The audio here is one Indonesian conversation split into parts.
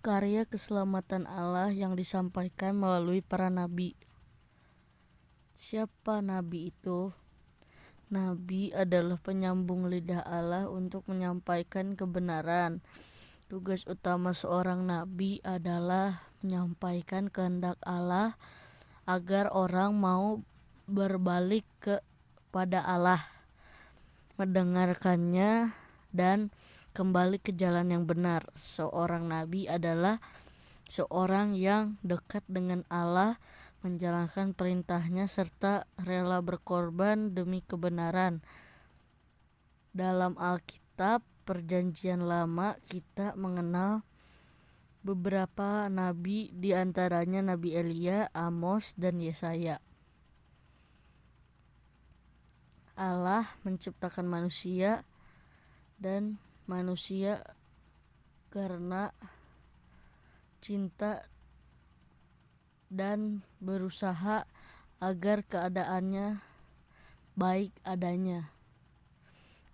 Karya keselamatan Allah yang disampaikan melalui para nabi. Siapa nabi itu? Nabi adalah penyambung lidah Allah untuk menyampaikan kebenaran. Tugas utama seorang nabi adalah menyampaikan kehendak Allah agar orang mau berbalik kepada Allah, mendengarkannya dan kembali ke jalan yang benar. Seorang nabi adalah seorang yang dekat dengan Allah, menjalankan perintahnya serta rela berkorban demi kebenaran. Dalam Alkitab Perjanjian Lama kita mengenal beberapa nabi, di antaranya Nabi Elia, Amos, dan Yesaya. Allah menciptakan manusia dan manusia karena cinta dan berusaha agar keadaannya baik adanya.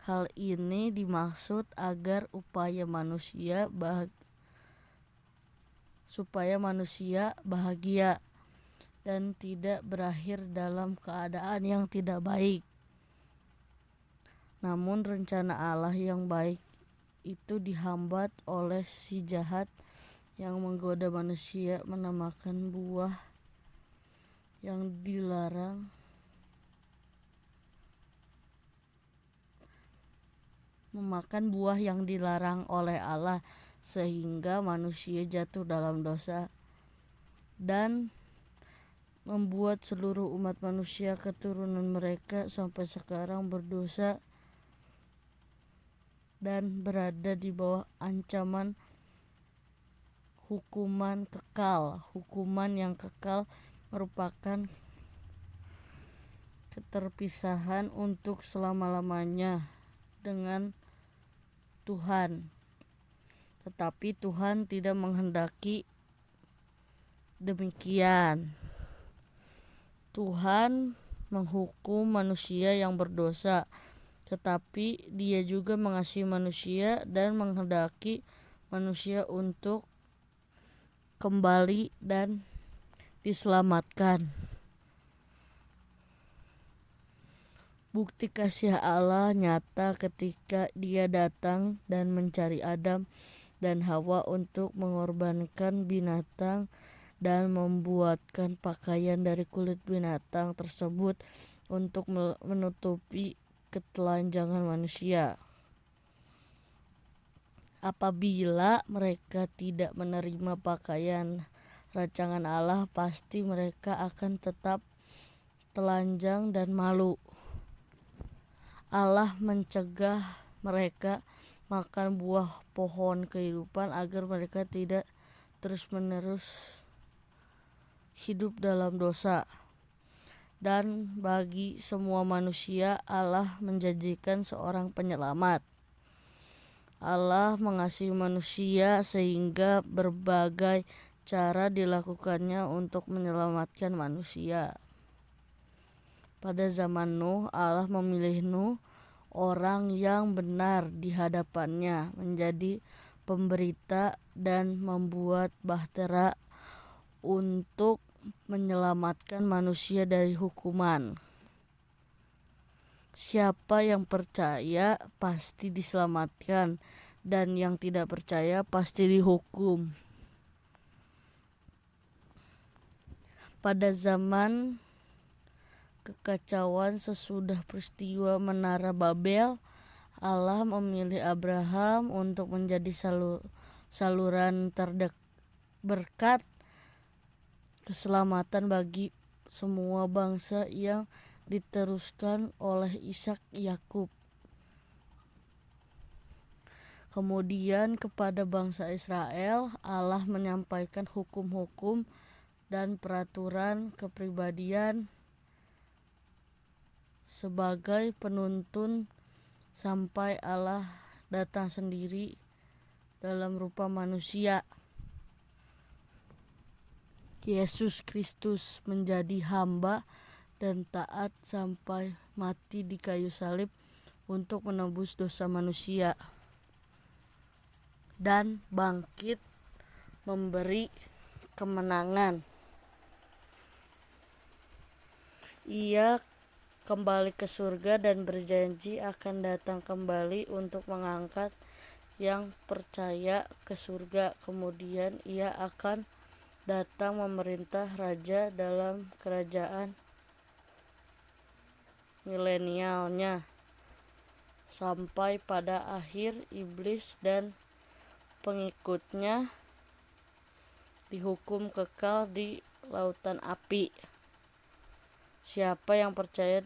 Hal ini dimaksud agar supaya manusia bahagia dan tidak berakhir dalam keadaan yang tidak baik. Namun rencana Allah yang baik itu dihambat oleh si jahat yang menggoda manusia memakan buah yang dilarang oleh Allah, sehingga manusia jatuh dalam dosa dan membuat seluruh umat manusia keturunan mereka sampai sekarang berdosa dan berada di bawah ancaman hukuman kekal. Hukuman yang kekal merupakan keterpisahan untuk selama-lamanya dengan Tuhan. Tetapi Tuhan tidak menghendaki demikian. Tuhan menghukum manusia yang berdosa, tetapi Dia juga mengasihi manusia dan menghendaki manusia untuk kembali dan diselamatkan. Bukti kasih Allah nyata ketika Dia datang dan mencari Adam dan Hawa untuk mengorbankan binatang dan membuatkan pakaian dari kulit binatang tersebut untuk menutupi ketelanjangan manusia. Apabila mereka tidak menerima pakaian rancangan Allah, pasti mereka akan tetap telanjang dan malu. Allah mencegah mereka makan buah pohon kehidupan agar mereka tidak terus-menerus hidup dalam dosa. Dan bagi semua manusia, Allah menjanjikan seorang penyelamat. Allah mengasihi manusia sehingga berbagai cara dilakukannya untuk menyelamatkan manusia. Pada zaman Nuh, Allah memilih Nuh, orang yang benar di hadapannya, menjadi pemberita dan membuat bahtera untuk menyelamatkan manusia dari hukuman. Siapa yang percaya pasti diselamatkan, dan yang tidak percaya pasti dihukum. Pada zaman kekacauan sesudah peristiwa Menara Babel, Allah memilih Abraham untuk menjadi saluran berkat keselamatan bagi semua bangsa yang diteruskan oleh Ishak Yakub. Kemudian kepada bangsa Israel, Allah menyampaikan hukum-hukum dan peraturan kepribadian sebagai penuntun sampai Allah datang sendiri dalam rupa manusia. Yesus Kristus menjadi hamba dan taat sampai mati di kayu salib untuk menebus dosa manusia, dan bangkit memberi kemenangan. Ia kembali ke surga dan berjanji akan datang kembali untuk mengangkat yang percaya ke surga. Kemudian ia akan datang memerintah raja dalam kerajaan milenialnya sampai pada akhir iblis dan pengikutnya dihukum kekal di lautan api. Siapa yang percaya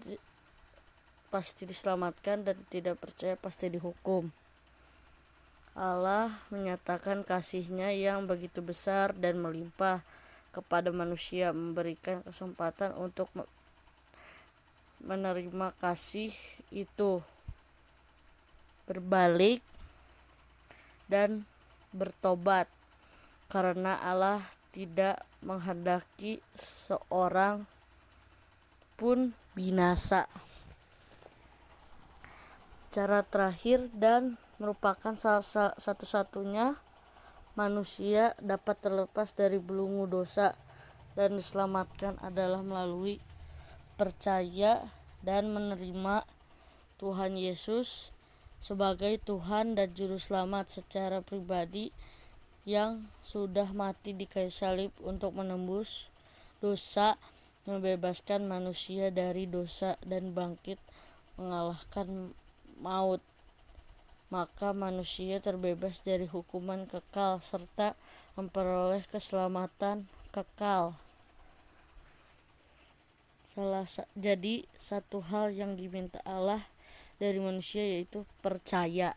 pasti diselamatkan dan tidak percaya pasti dihukum. Allah menyatakan kasih-Nya yang begitu besar dan melimpah kepada manusia, memberikan kesempatan untuk menerima kasih itu, berbalik dan bertobat, karena Allah tidak menghendaki seorang pun binasa. Cara terakhir dan merupakan satu-satunya manusia dapat terlepas dari belenggu dosa dan diselamatkan adalah melalui percaya dan menerima Tuhan Yesus sebagai Tuhan dan Juru Selamat secara pribadi, yang sudah mati di kayu salib untuk menembus dosa, membebaskan manusia dari dosa dan bangkit mengalahkan maut. Maka manusia terbebas dari hukuman kekal serta memperoleh keselamatan kekal. Jadi satu hal yang diminta Allah dari manusia yaitu percaya.